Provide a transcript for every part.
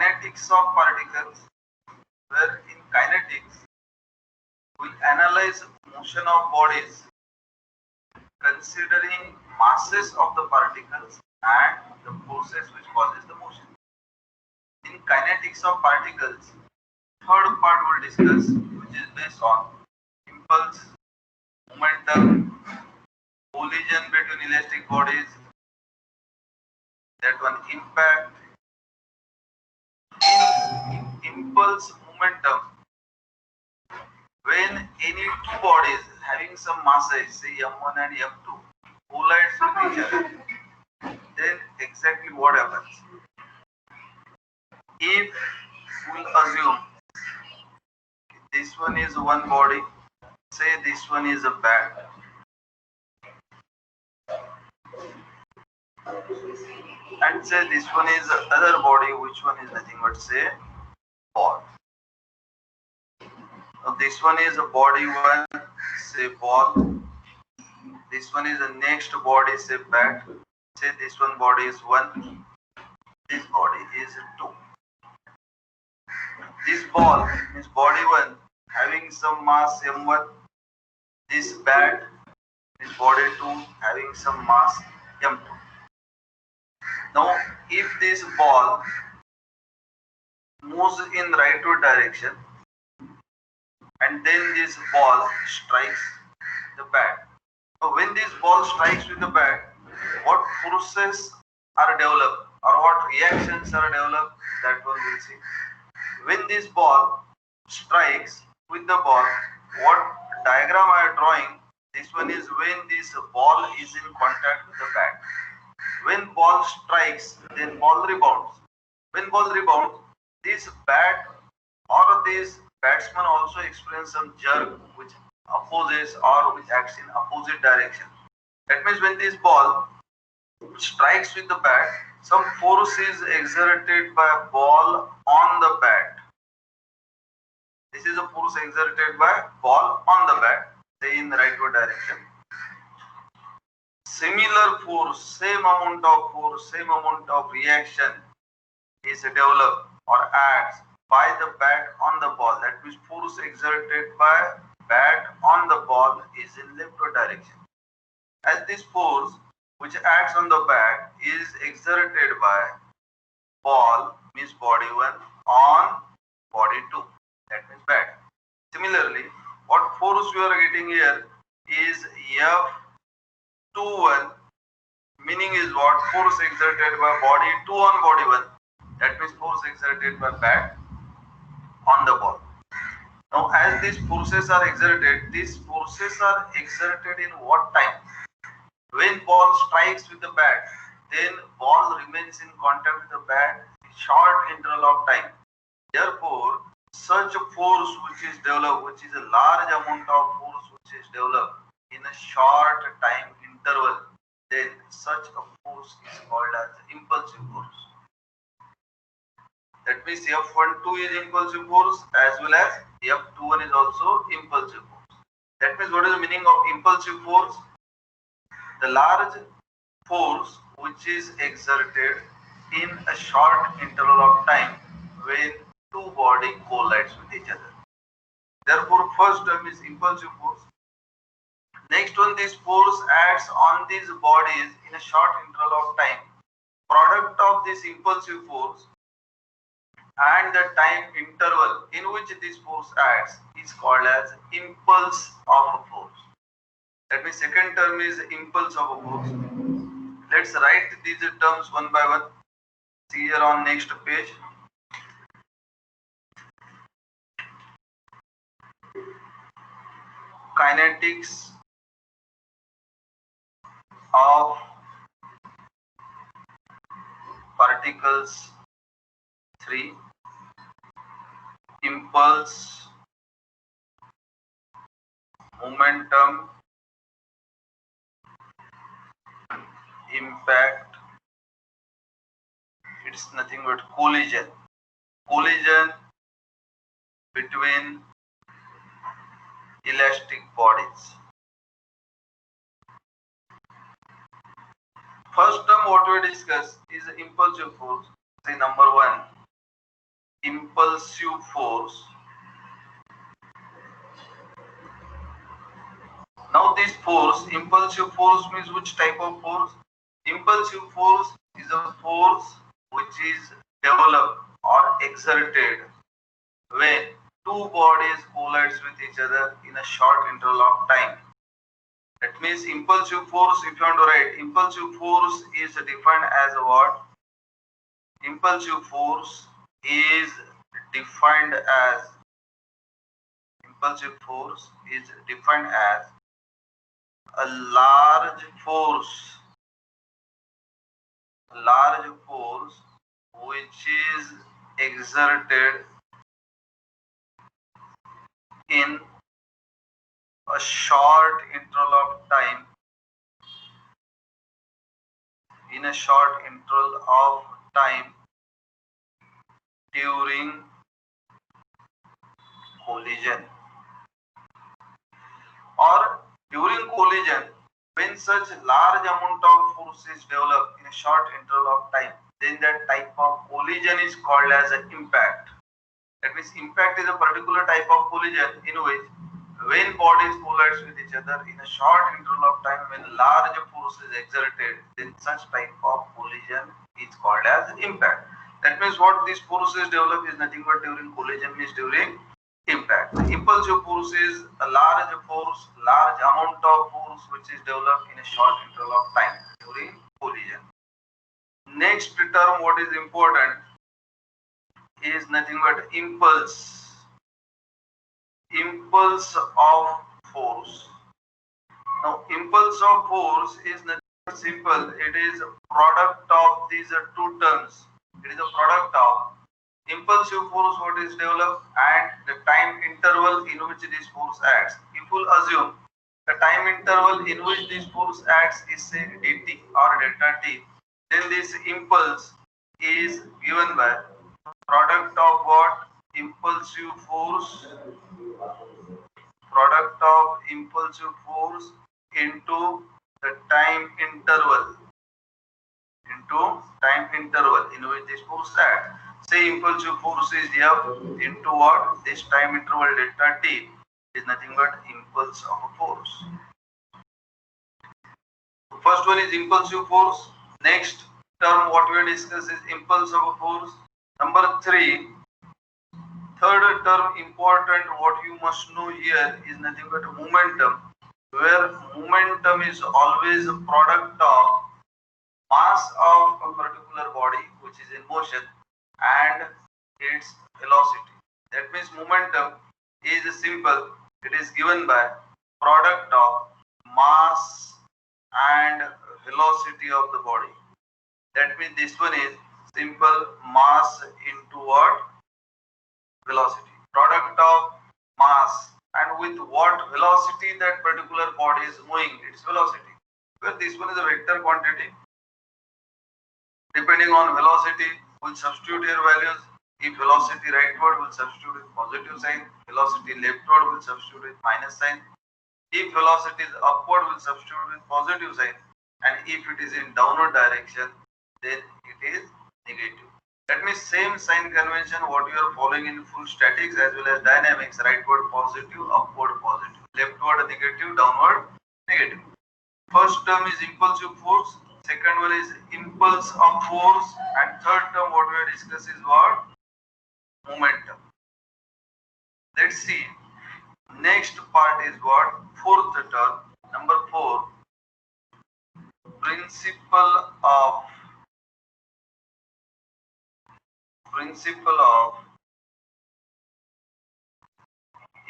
kinetics of particles, where in kinetics we analyze motion of bodies considering masses of the particles and the forces which causes the motion. In kinetics of particles, third part we'll discuss, which is based on impulse, momentum, collision between elastic bodies, that one impact. In impulse momentum, when any two bodies having some masses, say m1 and m2, collides with each other, then exactly what happens? If we assume this one is one body, say this one is a bat, and say this one is other body, which one is nothing but say ball. Now this one is a body one, say ball. This one is the next body, say bat. Say this one body is one, this body is two. This ball means body one having some mass m1. This bat is body two having some mass m2. Now, if this ball moves in rightward direction and then this ball strikes the bat. So when this ball strikes with the bat, what forces are developed or what reactions are developed, that one we'll see. When this ball strikes with the ball, what diagram I am drawing, this one is when this ball is in contact with the bat. When ball strikes, then ball rebounds. When ball rebounds, this bat or this batsman also experience some jerk which opposes or which acts in opposite direction. That means when this ball strikes with the bat, some force is exerted by a ball on the bat. This is a force exerted by ball on the bat, say in the rightward direction. Similar force, same amount of force, same amount of reaction is developed or acts by the bat on the ball. That means force exerted by bat on the ball is in leftward direction. As this force which acts on the bat is exerted by ball, means body 1, on body 2. That means bat. Similarly, what force we are getting here is F21, meaning is what? Force exerted by body 2 on body 1. That means force exerted by bat on the ball. Now, as these forces are exerted in what time? When ball strikes with the bat, then ball remains in contact with the bat short interval of time. Therefore, such a force which is developed, which is a large amount of force which is developed in a short time interval, then such a force is called as impulsive force. That means F12 is impulsive force as well as F21 is also impulsive force. That means what is the meaning of impulsive force? The large force which is exerted in a short interval of time when two bodies collides with each other. Therefore, first term is impulsive force. Next one, this force acts on these bodies in a short interval of time. Product of this impulsive force and the time interval in which this force acts is called as impulse of a force. That means second term is impulse of a force. Let's write these terms one by one. See here on next page. Kinetics of particles 3. Impulse, momentum, impact, it's nothing but collision. Collision between elastic bodies. First term what we discuss is impulsive force. Say number 1, impulsive force. Now this force, impulsive force means which type of force? Impulsive force is a force which is developed or exerted when two bodies collides with each other in a short interval of time. That means impulsive force, if you want to write, impulsive force is defined as what? Impulsive force is defined as impulsive force is defined as a large force which is exerted in a short interval of time during collision, or during collision when such large amount of force is developed in a short interval of time, then that type of collision is called as an impact. That means impact is a particular type of collision in which when bodies collide with each other in a short interval of time when large force is exerted, then such type of collision is called as impact. That means what these forces develop is nothing but during collision, means during impact. The impulsive force is a large amount of force which is developed in a short interval of time during collision. Next term what is important is nothing but impulse of force. Now impulse of force is nothing but simple. It is a product of these two terms. It is a product of impulsive force what is developed and the time interval in which this force acts. If we assume the time interval in which this force acts is say dt or delta t, then this impulse is given by product of what? Impulsive force into the time interval in which this force acts. Say impulsive force is F into what? This time interval delta t is nothing but impulse of a force. First one is impulsive force. Next term what we discuss is impulse of a force. Number 3, third term important what you must know here is nothing but momentum, where momentum is always a product of mass of a particular body which is in motion and its velocity. That means momentum is simple. It is given by product of mass and velocity of the body. That means this one is simple mass into what? Velocity. Product of mass and with what velocity that particular body is moving, its velocity. Well, this one is a vector quantity. Depending on velocity, we'll substitute here values. If velocity rightward, we'll substitute with positive sign. Velocity leftward, we'll substitute with minus sign. If velocity is upward, we'll substitute with positive sign. And if it is in downward direction, then it is negative. That means same sign convention what you are following in full statics as well as dynamics. Rightward positive, upward positive, leftward negative, downward negative. First term is impulsive force, second one is impulse of force, and third term what we are discussing is what? Momentum. Let's see. Next part is what? Fourth term. Number 4. Principle of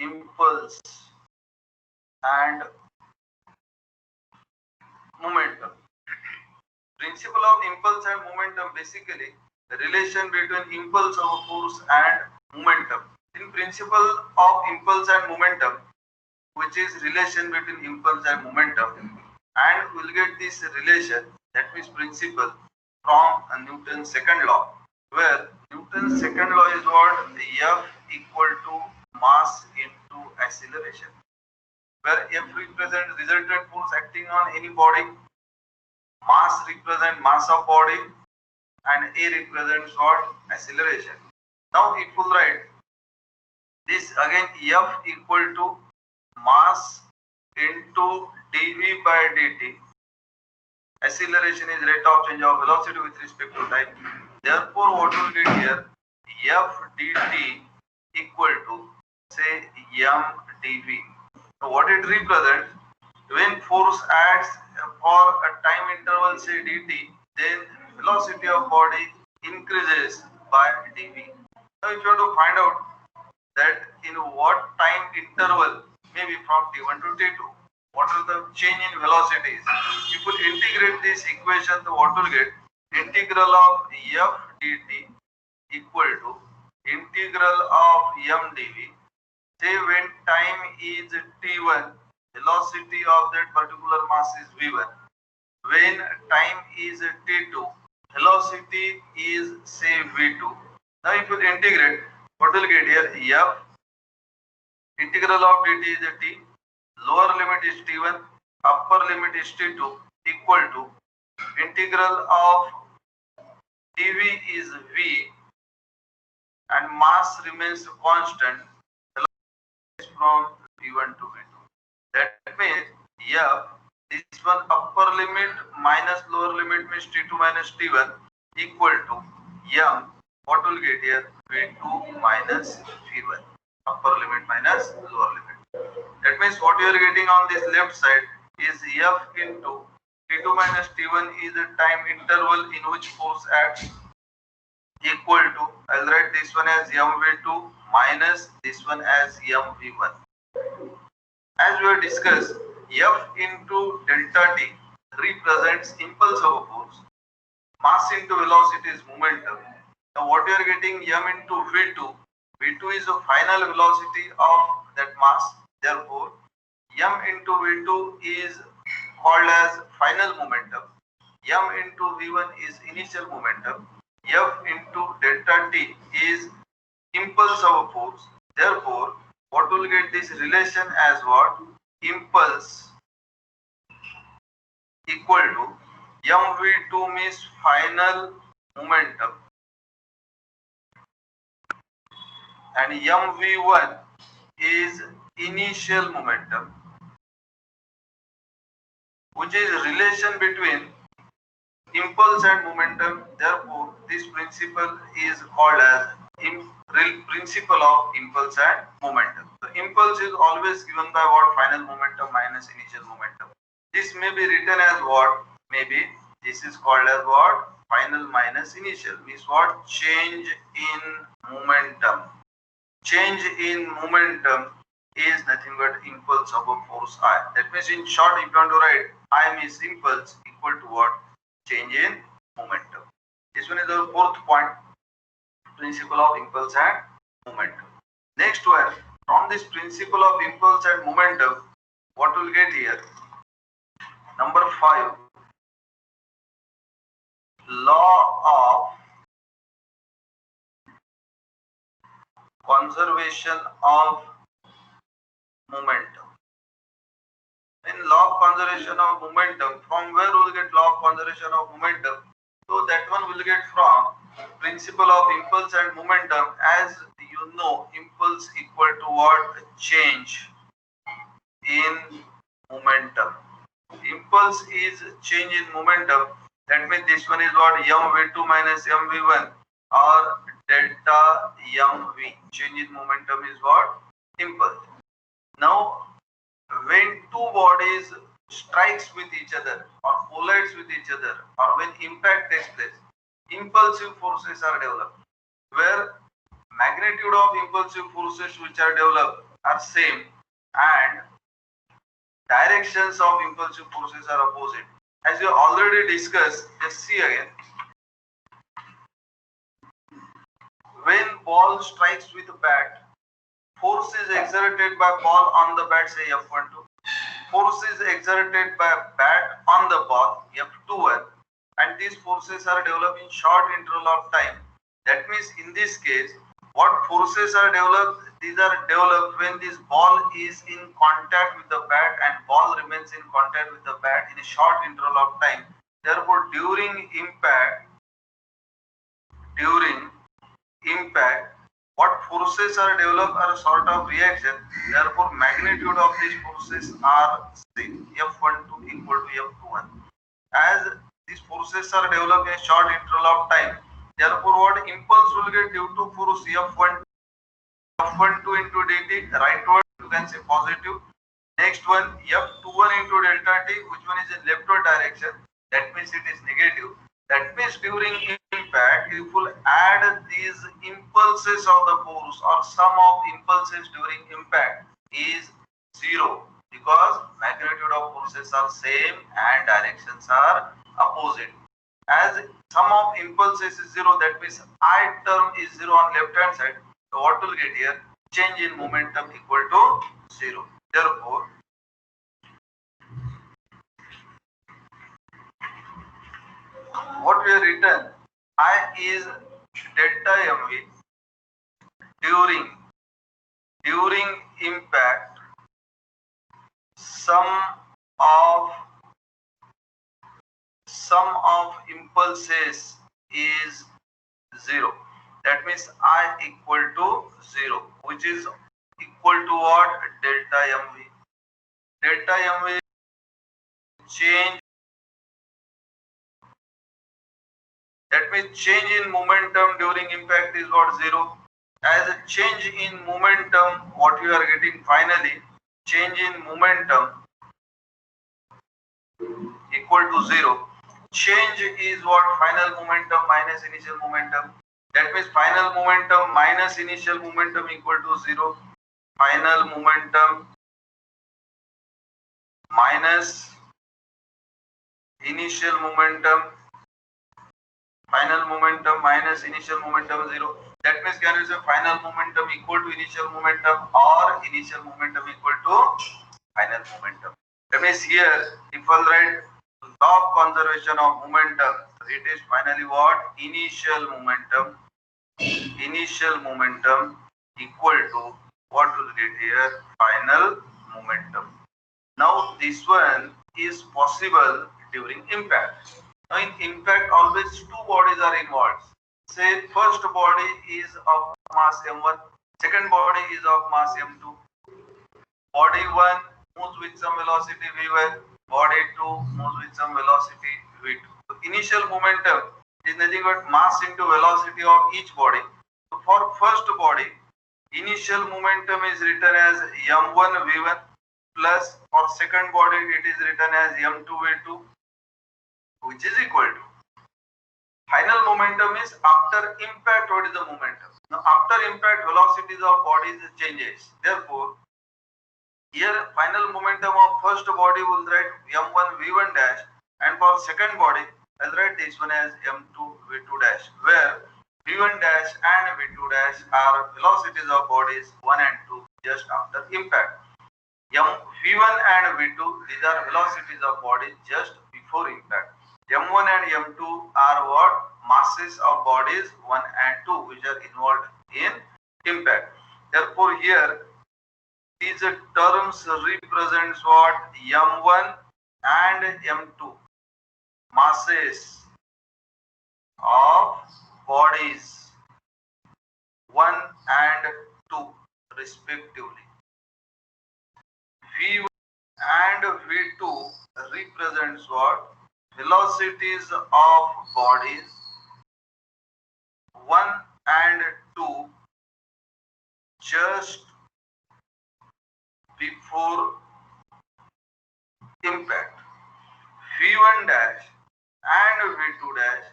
impulse and momentum. Principle of impulse and momentum, basically the relation between impulse of force and momentum. In principle of impulse and momentum, which is relation between impulse and momentum, and we'll get this relation, that means principle, from Newton's second law, where Newton's second law is what? F equal to mass into acceleration, where F represents resultant force acting on any body, mass represents mass of body, and A represents what? Acceleration. Now if we'll write this again, F equal to mass into dv by dt. Acceleration is rate of change of velocity with respect to time. Therefore, what we get here, F dt equal to say m dv. So what it represents, when force acts for a time interval say dt, then velocity of body increases by dv. Now if you want to find out that in what time interval, maybe from t1 to t2, what are the change in velocities. If you integrate this equation, to what will get, integral of f dt equal to integral of m dv. Say when time is t1, velocity of that particular mass is v1. When time is t2, velocity is say v2. Now if you integrate, what will get here, f integral of dt is t, lower limit is t1, upper limit is t2 equal to integral of dv is v and mass remains constant from v1 to v2. That means f, this one upper limit minus lower limit means t2 minus t1 equal to m, what will get here, v2 minus v1, upper limit minus lower limit. That means what you are getting on this left side is f into t2 minus t1 is the time interval in which force acts, equal to, I'll write this one as mv2 minus this one as mv1. As we have discussed, f into delta t represents impulse of a force, mass into velocity is momentum. Now what you are getting, m into v2, v2 is the final velocity of that mass. Therefore, m into v2 is called as final momentum. M into v1 is initial momentum. F into delta t is impulse of a force. Therefore, what will get this relation as what? Impulse equal to mv2 means final momentum and mv1 is initial momentum, which is relation between impulse and momentum. Therefore, this principle is called as principle of impulse and momentum. The impulse is always given by what? Final momentum minus initial momentum. This may be written as what? Maybe this is called as what? Final minus initial, means what? Change in momentum. Change in momentum is nothing but impulse of a force I. That means in short, if you want to write I means impulse equal to what? Change in momentum. This one is the fourth point, principle of impulse and momentum. Next one, from this principle of impulse and momentum, what will get here? Number 5, law of conservation of momentum. In law of conservation of momentum, from where we will get law of conservation of momentum? So that one will get from principle of impulse and momentum. As you know, impulse equal to what? Change in momentum. Impulse is change in momentum. That means this one is what? mv2 minus mv1 or delta mv. Change in momentum is what? Impulse. Now, when two bodies strikes with each other or collides with each other, or when impact takes place, impulsive forces are developed, where magnitude of impulsive forces which are developed are same and directions of impulsive forces are opposite. As we already discussed, let's see again. When ball strikes with a bat, force is exerted by ball on the bat, say F12. Force is exerted by bat on the ball, F21. And these forces are developed in short interval of time. That means in this case, what forces are developed? These are developed when this ball is in contact with the bat and ball remains in contact with the bat in a short interval of time. Therefore, during impact, what forces are developed are a sort of reaction. Therefore, magnitude of these forces are same. F12 equal to F21. As these forces are developed in a short interval of time, therefore, what impulse will get due to force F12 into dt, rightward you can say positive. Next one, F21 into delta t, which one is in leftward direction, that means it is negative. That means during impact, if you add these impulses of the force or sum of impulses during impact is zero, because magnitude of forces are same and directions are opposite. As sum of impulses is zero, that means I term is zero on left hand side. So what will get here? Change in momentum equal to zero. Therefore, what we have written, I is delta mv during impact, sum of impulses is zero. That means I equal to zero, which is equal to what? Delta mv. Delta mv change. That means change in momentum during impact is what? Zero. As a change in momentum, what you are getting finally, change in momentum equal to zero. Change is what? Final momentum minus initial momentum. That means final momentum minus initial momentum equal to zero. Final momentum minus initial momentum. Final momentum minus initial momentum zero. That means can we say final momentum equal to initial momentum or initial momentum equal to final momentum. That means here if I write law of conservation of momentum, it is finally what? Initial momentum equal to what will get here? Final momentum. Now this one is possible during impact. Now in impact always two bodies are involved. Say first body is of mass m1, second body is of mass m2. Body 1 moves with some velocity v1, body 2 moves with some velocity v2. So initial momentum is nothing but mass into velocity of each body. So for first body, initial momentum is written as m1 v1 plus for second body it is written as m2 v2, which is equal to final momentum is after impact. What is the momentum? Now after impact velocities of bodies changes. Therefore here final momentum of first body will write m1 v1 dash, and for second body I'll write this one as m2 v2 dash, where v1 dash and v2 dash are velocities of bodies 1 and 2 just after impact. v1 and v2, these are velocities of bodies just before impact. m1 and m2 are what? Masses of bodies 1 and 2 which are involved in impact. Therefore here these terms represents what? m1 and m2, masses of bodies 1 and 2 respectively. v1 and v2 represents what? Velocities of bodies 1 and 2 just before impact. v1 dash and v2 dash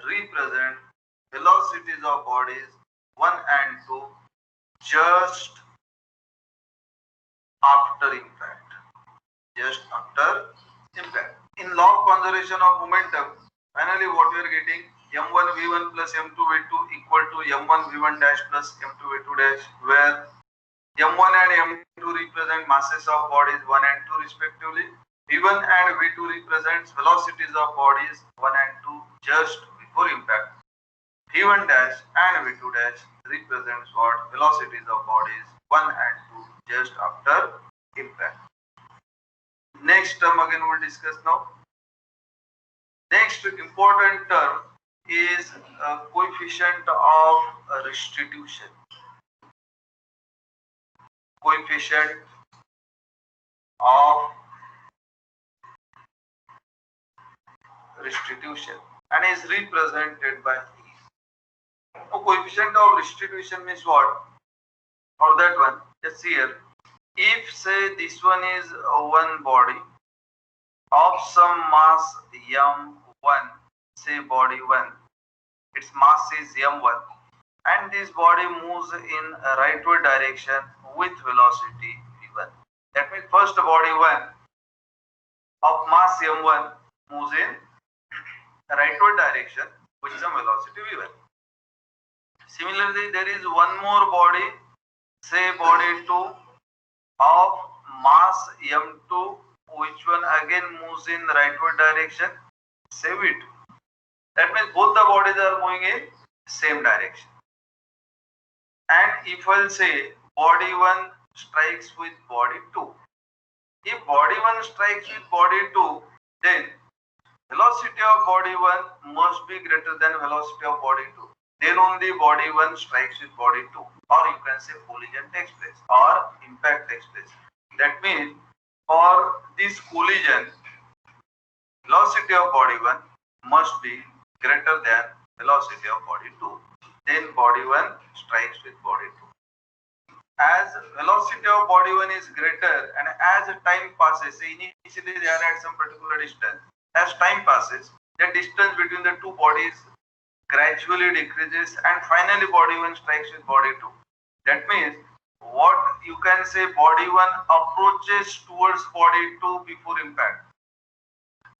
represent velocities of bodies 1 and 2 just after impact. In law of conservation of momentum, finally what we are getting, m1 v1 plus m2 v2 equal to m1 v1 dash plus m2 v2 dash, where m1 and m2 represent masses of bodies 1 and 2 respectively. v1 and v2 represents velocities of bodies 1 and 2 just before impact. v1 dash and v2 dash represents what? Velocities of bodies 1 and 2 just after impact. Next term again we'll discuss now. Next important term is coefficient of restitution. coefficient of restitution and is represented by E. So coefficient of restitution means what? For that one, just here, if say this one is one body of some mass m1, say body 1, its mass is m1, and this body moves in a rightward direction with velocity v1. That means first body 1 of mass m1 moves in rightward direction with some velocity v1. Similarly, there is one more body, say body 2 of mass m2, which one again moves in rightward direction, say v2. That means both the bodies are moving in same direction. And if I'll say body 1 strikes with body 2, if body 1 strikes with body 2, then velocity of body 1 must be greater than velocity of body 2. Then only body 1 strikes with body 2, or you can say collision takes place or impact takes place. That means for this collision, velocity of body 1 must be greater than velocity of body 2. Then body 1 strikes with body 2. As velocity of body 1 is greater, and as time passes, initially they are at some particular distance. As time passes, the distance between the two bodies gradually decreases, and finally body 1 strikes with body 2. That means what you can say, body 1 approaches towards body 2 before impact.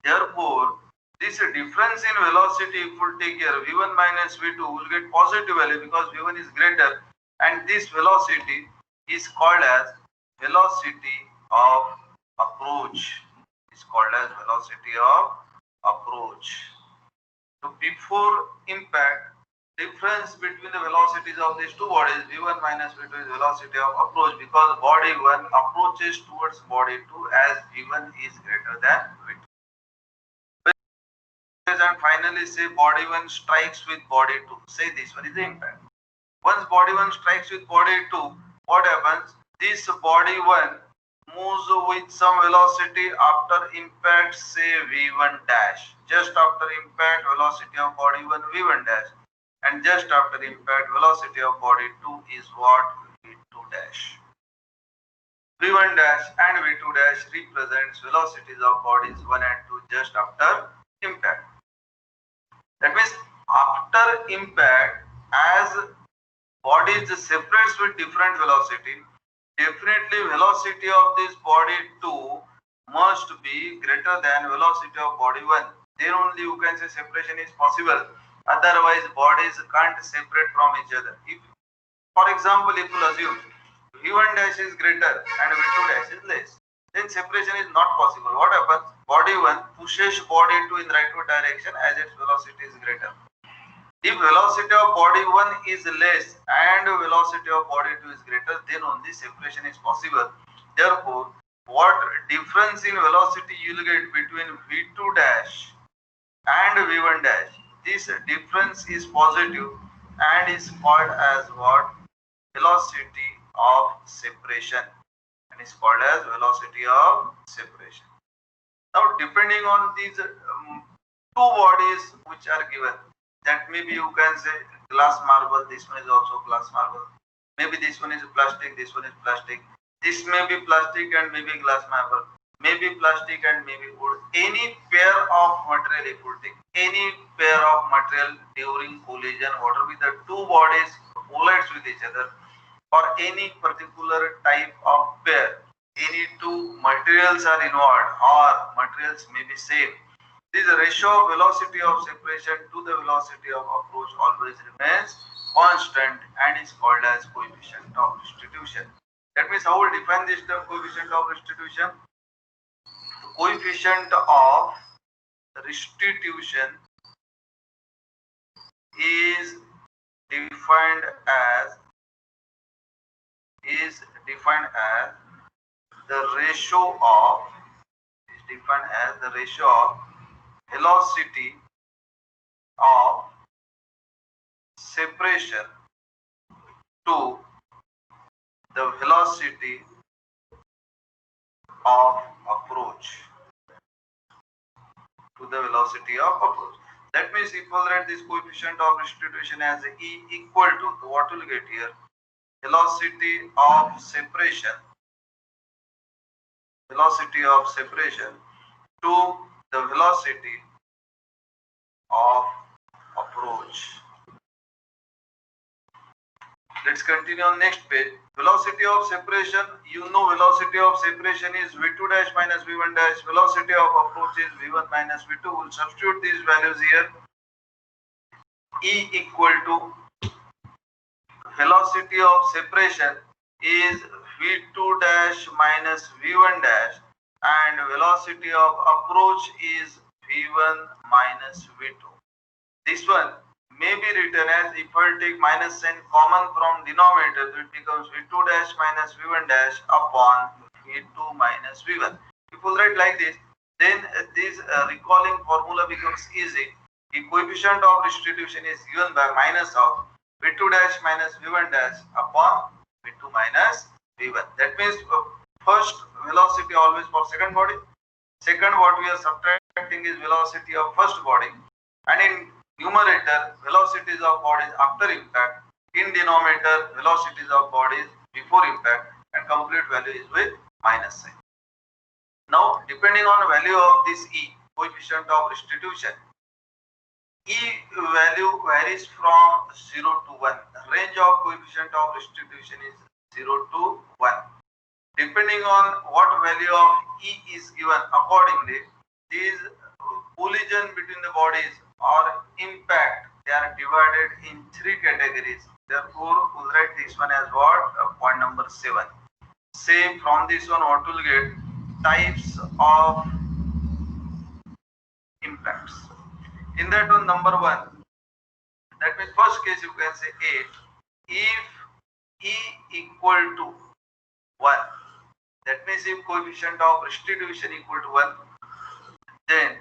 Therefore, this difference in velocity, if we take here v1 minus v2, will get positive value because v1 is greater, and this velocity is called as velocity of approach. It's called as velocity of approach. So before impact, difference between the velocities of these two bodies, v1 minus v2, is velocity of approach, because body 1 approaches towards body 2 as v1 is greater than v2. And finally say body 1 strikes with body 2. Say this one is the impact. Once body 1 strikes with body 2, what happens? This body 1 moves with some velocity after impact, say v1 dash. Just after impact, velocity of body 1 v1 dash, and just after impact, velocity of body 2 is what? v2 dash. v1 dash and v2 dash represents velocities of bodies 1 and 2 just after impact. That means after impact, as bodies separates with different velocity, definitely velocity of this body 2 must be greater than velocity of body 1. Then only you can say separation is possible. Otherwise, bodies can't separate from each other. If, for example, if you assume v1 dash is greater and v2 dash is less, then separation is not possible. What happens? Body 1 pushes body 2 in rightward direction as its velocity is greater. If velocity of body 1 is less and velocity of body 2 is greater, then only separation is possible. Therefore, what difference in velocity you will get between v2 dash and v1 dash, this difference is positive and is called as what? Velocity of separation, and is called as velocity of separation. Now, depending on these two bodies which are given, that maybe you can say glass marble, this one is also glass marble, maybe this one is plastic, this one is plastic, this may be plastic and maybe glass marble, maybe plastic and maybe wood. Any pair of material, if you take any pair of material during collision, what will be the two bodies collides with each other, or any particular type of pair, any two materials are involved or materials may be same, this ratio of velocity of separation to the velocity of approach always remains constant and is called as coefficient of restitution. That means how we define this term, coefficient of restitution? The coefficient of restitution is defined as the ratio of velocity of separation to the velocity of approach to the velocity of approach. That means if we'll write this coefficient of restitution as E equal to, so what we'll get here, velocity of separation to the velocity of approach. Let's continue on next page. Velocity of separation, you know velocity of separation is v2 dash minus v1 dash. Velocity of approach is v1 minus v2. We'll substitute these values here. E equal to velocity of separation is v2 dash minus v1 dash, and velocity of approach is v1 minus v2. This one may be written as, if I take minus sign common from denominator, it becomes v2 dash minus v1 dash upon v2 minus v1. If we write like this, then this recalling formula becomes easy. The coefficient of restitution is given by minus of v2 dash minus v1 dash upon v2 minus v1. That means first velocity always for second body. Second, what we are subtracting is velocity of first body, and in numerator velocities of bodies after impact, in denominator velocities of bodies before impact, and complete value is with minus sign. Now depending on the value of this E, coefficient of restitution, E value varies from 0 to 1. The range of coefficient of restitution is 0 to 1. Depending on what value of E is given, accordingly these collision between the bodies or impact, they are divided in three categories. Therefore we'll write this one as what? Point number 7. Say from this one what we'll get, types of impacts. In that one, number 1, that means first case you can say A, if E equal to 1, that means if coefficient of restitution equal to 1, then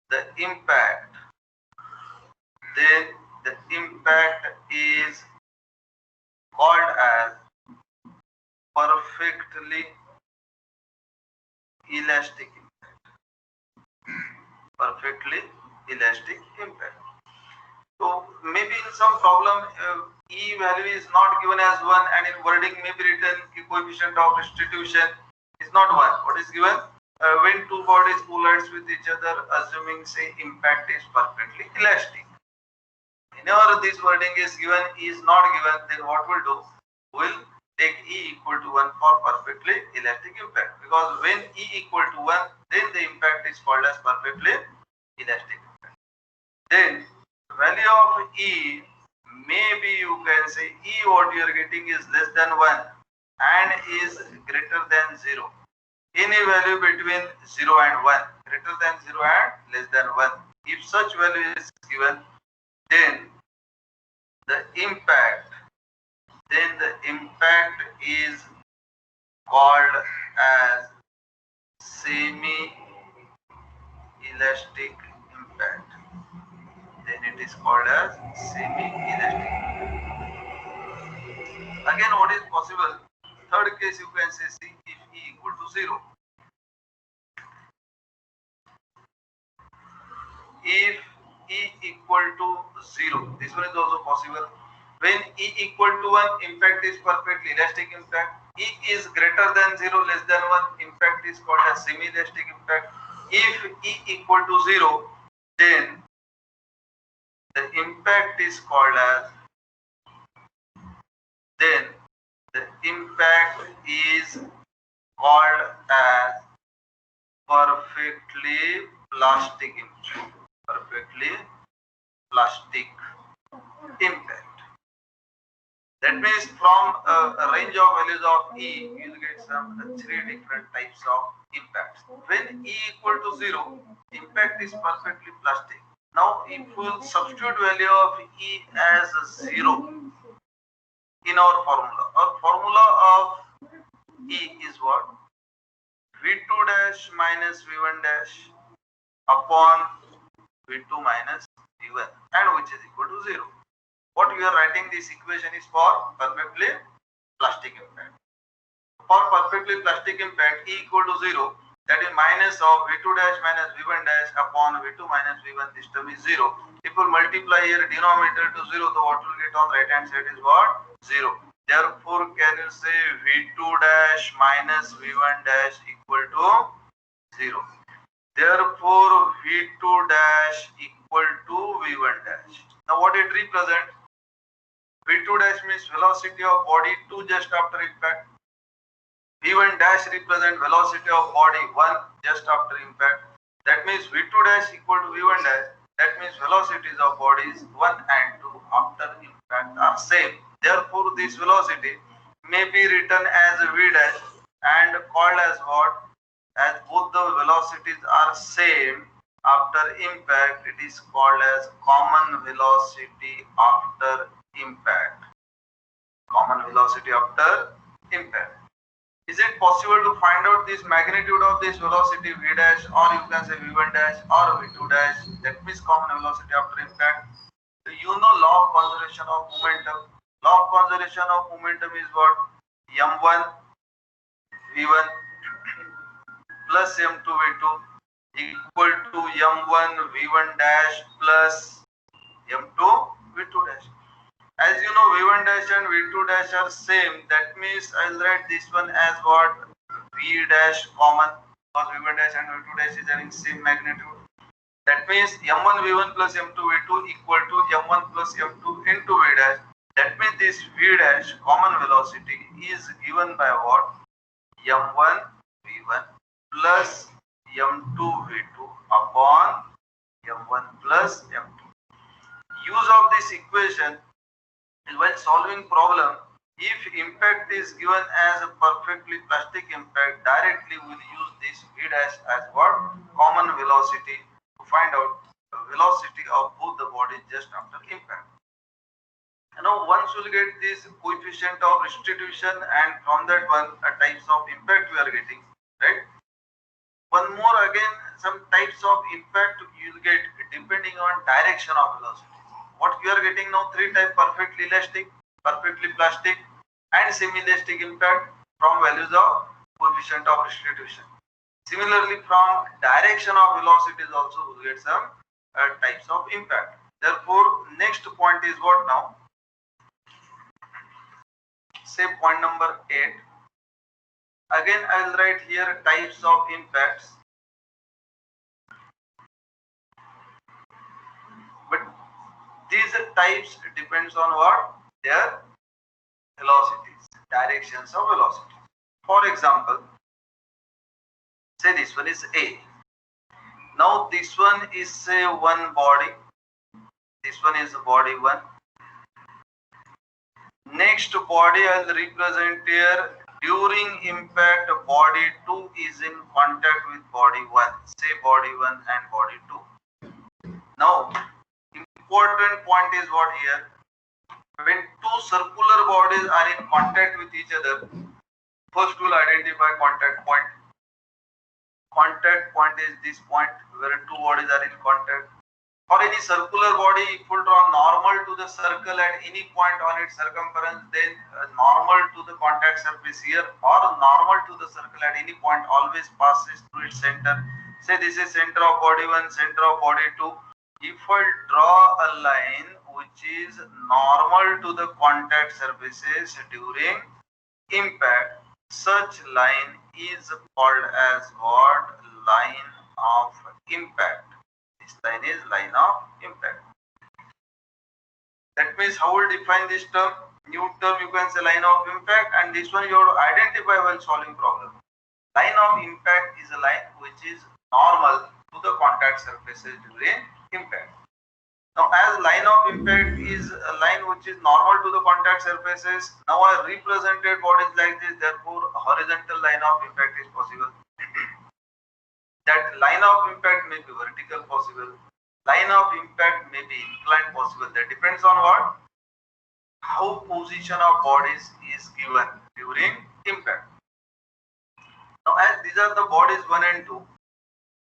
the impact is called as perfectly elastic impact. Perfectly elastic impact. So maybe in some problem E value is not given as 1, and in wording may be written coefficient of restitution is not 1. What is given? When two bodies collides with each other, assuming say impact is perfectly elastic. Whenever this wording is given, E is not given, then what we'll do? We'll take E equal to 1 for perfectly elastic impact, because when E equal to 1, then the impact is called as perfectly elastic impact. Then value of E, maybe you can say E what you are getting is less than 1 and is greater than 0. Any value between 0 and 1, greater than 0 and less than 1. If such value is given, then the impact is called as semi-elastic impact. Then it is called as semi-elastic. Again, what is possible? Third case you can say, see, if E equal to 0. If E equal to 0, this one is also possible. When E equal to 1, impact is perfectly elastic impact. E is greater than 0, less than 1, impact is called as semi-elastic impact. If E equal to 0, then the impact is called as, perfectly plastic impact. Perfectly plastic impact. That means from a range of values of E, you will get some 3 different types of impacts. When E equal to 0, impact is perfectly plastic. Now, if we will substitute value of E as 0 in our formula of E is what? V2 dash minus V1 dash upon V2 minus V1, and which is equal to 0. What we are writing, this equation is for perfectly plastic impact. For perfectly plastic impact, E equal to 0, that is minus of V2 dash minus V1 dash upon V2 minus V1, this term is 0. If we multiply here denominator to 0, the what will get on right hand side is what? 0. Therefore, can you say V2 dash minus V1 dash equal to 0. Therefore, V2 dash equal to V1 dash. Now, what it represents? V2 dash means velocity of body 2 just after impact. V1 dash represent velocity of body 1 just after impact. That means V2 dash equal to V1 dash. That means velocities of bodies 1 and 2 after impact are same. Therefore, this velocity may be written as V dash and called as what? As both the velocities are same after impact, it is called as common velocity after impact. Common velocity after impact. Is it possible to find out this magnitude of this velocity V dash, or you can say V1 dash or V2 dash? That means common velocity after impact. So you know law of conservation of momentum. Law of conservation of momentum is what? M1 V1 plus M2 V2 equal to M1 V1 dash plus M2 V2 dash. As you know, V1 dash and V2 dash are same. That means I'll write this one as what? V dash common, because V1 dash and V2 dash is having same magnitude. That means M1 V1 plus M2 V2 equal to M1 plus M2 into V dash. That means this V dash common velocity is given by what? M1 V1 plus M2 V2 upon M1 plus M2. Use of this equation is while solving problem, if impact is given as a perfectly plastic impact, directly we will use this V dash as what? Common velocity to find out the velocity of both the bodies just after impact. And now once we will get this coefficient of restitution, and from that one types of impact we are getting, right? One more again, some types of impact you will get depending on direction of velocity. What you are getting now, 3 types: perfectly elastic, perfectly plastic and semi-elastic impact from values of coefficient of restitution. Similarly, from direction of velocities also we will get some types of impact. Therefore, next point is what now? Say point number 8. Again, I will write here types of impacts. But these types depends on what? Their velocities, directions of velocity. For example, say this one is A. Now this one is say one body. This one is body 1. Next body I will represent here. During impact, body 2 is in contact with body 1. Say body 1 and body 2. Now, important point is what here? When 2 circular bodies are in contact with each other, first we will identify contact point. Contact point is this point where 2 bodies are in contact. For any circular body, if you draw normal to the circle at any point on its circumference, then normal to the contact surface here, or normal to the circle at any point always passes through its center. Say this is center of body 1, center of body 2. If I draw a line which is normal to the contact surfaces during impact, such line is called as what? Line of impact. This line is line of impact. That means how we define this term? New term you can say line of impact, and this one you have to identify while solving problem. Line of impact is a line which is normal to the contact surfaces during impact. Now as line of impact is a line which is normal to the contact surfaces, now I represented what is like this, therefore horizontal line of impact is possible. That line of impact may be vertical possible. Line of impact may be inclined possible. That depends on what? How position of bodies is given during impact. Now as these are the bodies 1 and 2,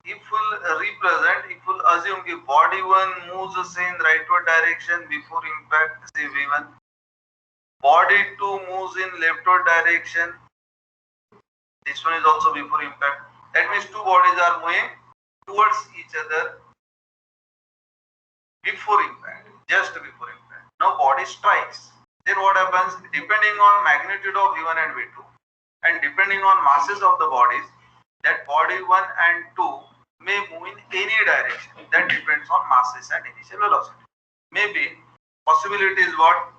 if we'll represent, if we'll assume if body 1 moves say in rightward direction before impact, say V1, Body 2 moves in leftward direction. This one is also before impact. That means two bodies are moving towards each other before impact, just before impact. Now body strikes. Then what happens? Depending on magnitude of V1 and V2 and depending on masses of the bodies, that body 1 and 2 may move in any direction. That depends on masses and initial velocity. Maybe possibility is what?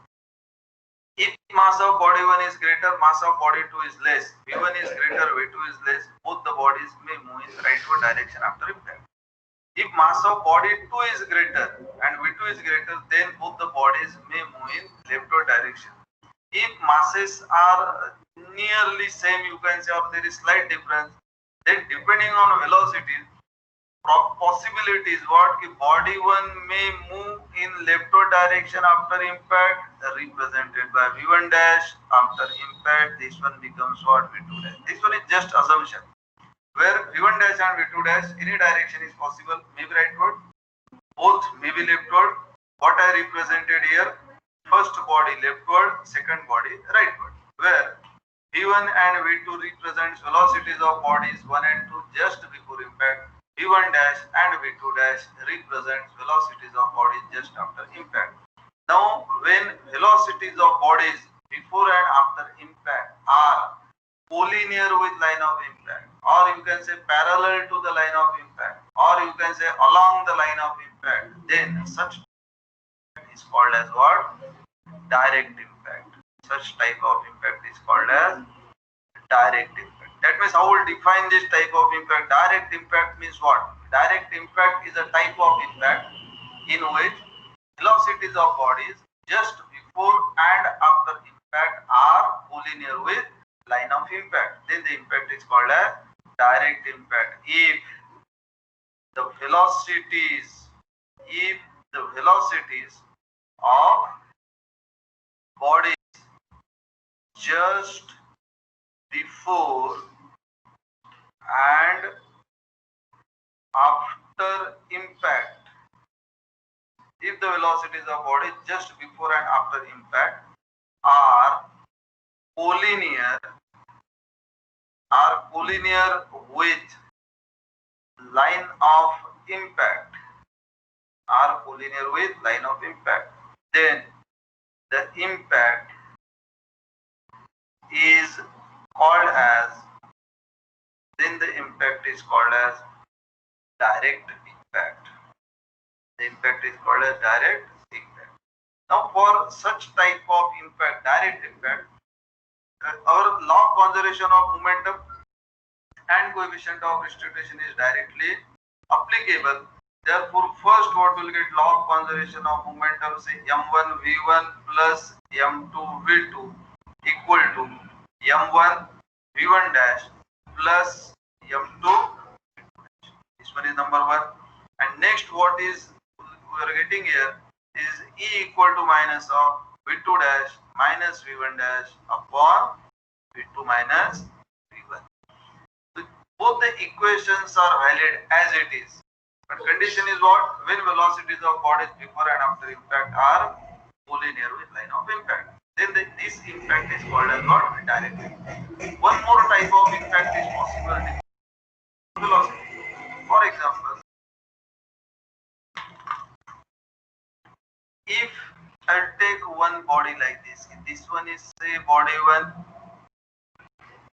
If mass of body 1 is greater, mass of body 2 is less, V1 is greater, V2 is less, both the bodies may move in rightward direction after impact. If mass of body 2 is greater and V2 is greater, then both the bodies may move in leftward direction. If masses are nearly same, you can say, or there is slight difference, then depending on velocity, possibility is what? Body 1 may move in leftward direction after impact, represented by V1 dash. After impact, this one becomes what? V2 dash. This one is just assumption, where V1 dash and V2 dash, any direction is possible, maybe rightward, both may be leftward. What I represented here, first body leftward, second body rightward, where V1 and V2 represents velocities of bodies 1 and 2 just before impact. V1 dash and V2 dash represents velocities of bodies just after impact. Now, when velocities of bodies before and after impact are collinear with line of impact, or you can say parallel to the line of impact, or you can say along the line of impact, then such is called as what? Direct impact. Such type of impact is called as direct impact. That means how we'll define this type of impact. Direct impact means what? Direct impact is a type of impact in which velocities of bodies just before and after impact are collinear with line of impact. Then the impact is called as direct impact. If the velocities of bodies just before and after impact, if the velocities of bodies just before and after impact are collinear with line of impact, then the impact is called as direct impact. The impact is called as direct impact. Now, for such type of impact, direct impact, our law of conservation of momentum and coefficient of restriction is directly applicable. Therefore, first what will get? Law of conservation of momentum, say m1 v1 plus m2 v2 equal to m1 v1 dash plus m2 v2 dash. This one is number one. And next, what is we are getting here is E equal to minus of v2 dash minus v1 dash upon v2 minus v1. So both the equations are valid as it is. But condition is what? When velocities of bodies before and after impact are collinear with line of impact, then this impact is called as what? Direct impact. One more type of impact is possible, velocity. For example, if I take one body like this one is say body 1.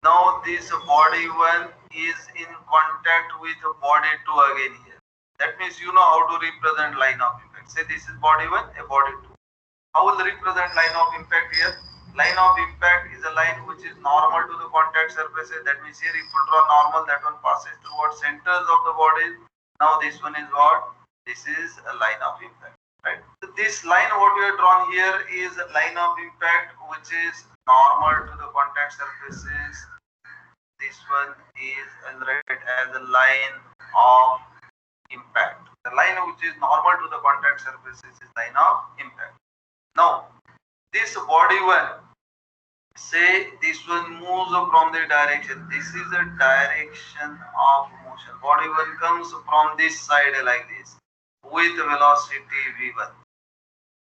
Now this body 1 is in contact with body 2 again here. That means you know how to represent line of impact. Say this is body 1, a body 2. How will represent line of impact here? Line of impact is a line which is normal to the contact surfaces. That means here if you draw normal, that one passes towards centers of the body. Now this one is what? This is a line of impact. Right. So this line what we have drawn here is a line of impact which is normal to the contact surfaces. This one is read as a line of impact. The line which is normal to the contact surfaces is line of impact. Now this body 1, say this one moves from the direction. This is a direction of motion. Body 1 comes from this side like this with velocity v1.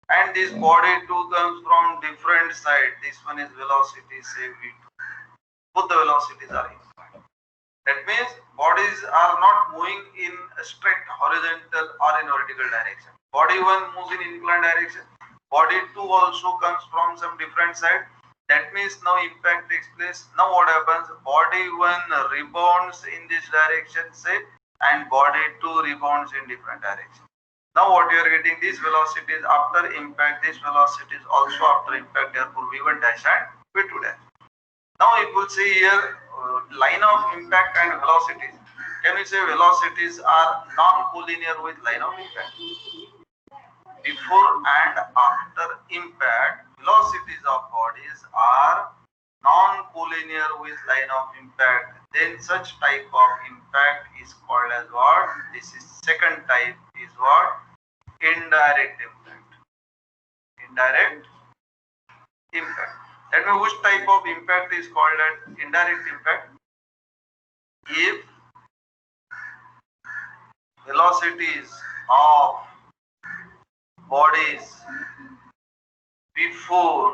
and this body too comes from different side. This one is velocity, say v2. Both the velocities are equal. That means bodies are not moving in a straight horizontal or in vertical direction. Body 1 moves in inclined direction. Body 2 also comes from some different side. That means now impact takes place. Now what happens? Body 1 rebounds in this direction, say, and body 2 rebounds in different direction. Now what you are getting, these velocities after impact, these velocities also after impact, therefore v1 dash and v2 dash. Now if we see here line of impact and velocities, can we say velocities are non-collinear with line of impact? Before and after impact, velocities of bodies are non-collinear with line of impact. Then such type of impact is called as what? This is second type is what? Indirect impact. Indirect impact. That means which type of impact is called as indirect impact? If velocities of bodies before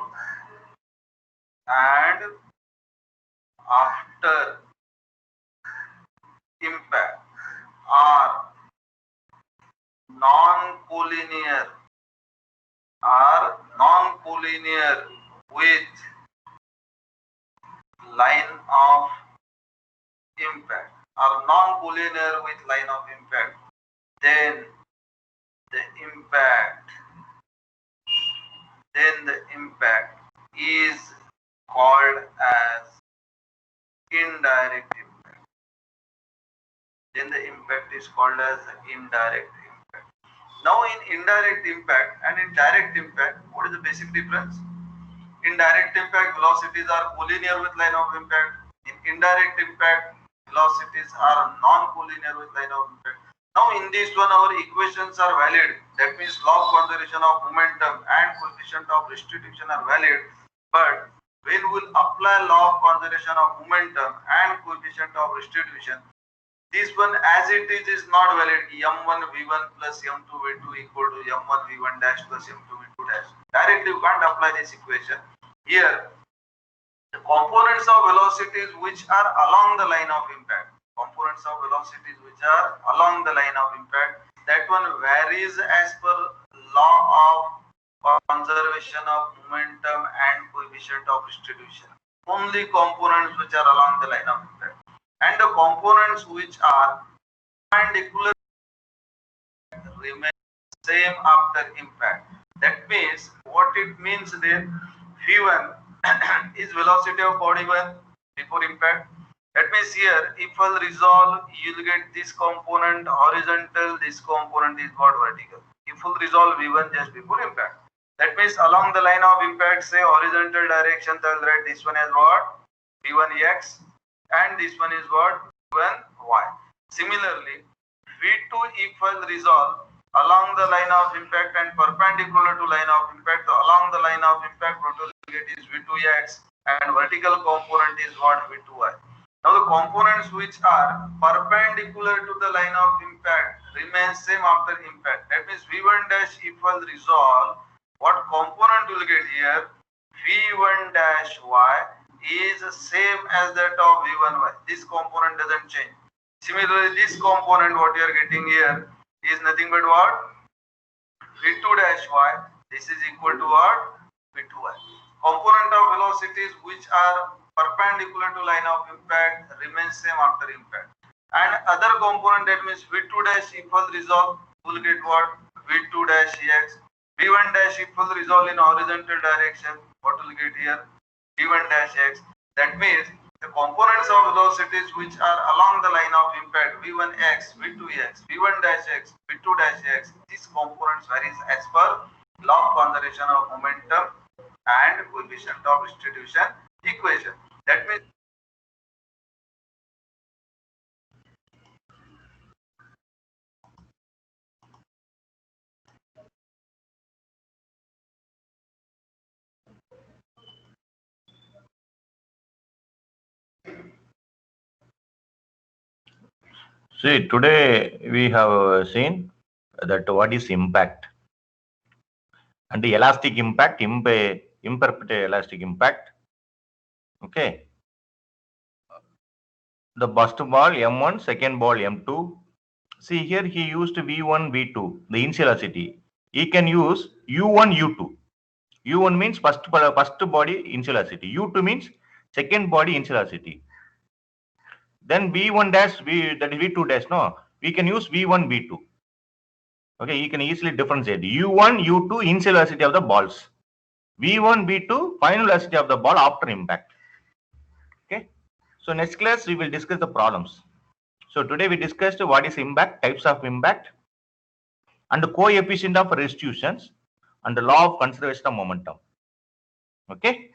and after impact are non-collinear with line of impact, then the impact is called as indirect impact. Then the impact is called as indirect impact. Now in indirect impact and in direct impact, what is the basic difference? In direct impact, velocities are collinear with line of impact. In indirect impact, velocities are non-collinear with line of impact. Now in this one, our equations are valid. That means law of conservation of momentum and coefficient of restitution are valid. But when we will apply law of conservation of momentum and coefficient of restitution, this one as it is not valid. m1 v1 plus m2 v2 equal to m1 v1 dash plus m2 v2 dash. Directly you can't apply this equation. Here, the components of velocities which are along the line of impact, that one varies as per law of conservation of momentum and coefficient of restitution. Only components which are along the line of impact, and the components which are perpendicular remain same after impact. That means what it means then, v1 is velocity of body 1 before impact. That means here if I'll resolve, you'll get this component horizontal, this component is what vertical. If we'll resolve v1 just before impact, that means along the line of impact, say horizontal direction, I'll write this one as what? v1 x, and this one is what? v1 y. Similarly, v2 if I'll resolve along the line of impact and perpendicular to line of impact, along the line of impact, what will get is v2x, and vertical component is what? v2y. Now the components which are perpendicular to the line of impact remain same after impact. That means v1 dash if I'll resolve, what component will get here? v1 dash y is same as that of v1 y. This component doesn't change. Similarly, this component what you are getting here is nothing but what? v2 dash y. This is equal to what? v2y. Component of velocities which are perpendicular to line of impact remains same after impact. And other component, that means v2 dash if I'll resolve, will get what? v2 dash x. v1 dash if I'll resolve in horizontal direction, what will get here? v1 dash x. That means the components of velocities which are along the line of impact, v1x, v2x, v1 dash x, v2 dash x, these components varies as per law of conservation of momentum and coefficient of restitution equation. That means See, today we have seen that what is impact. and the elastic impact, imperfect elastic impact. Okay. The burst ball M1, second ball M2. See here he used V1, V2, the initial velocity. He can use U1, U2. U1 means first body initial velocity. U2 means second body initial velocity. Then V1 dash, that is V2 dash, no, we can use V1, V2. Okay, you can easily differentiate U1, U2 initial velocity of the balls. V1, V2 final velocity of the ball after impact. Okay. So next class we will discuss the problems. So today we discussed what is impact, types of impact, and the coefficient of restitutions, and the law of conservation of momentum. Okay.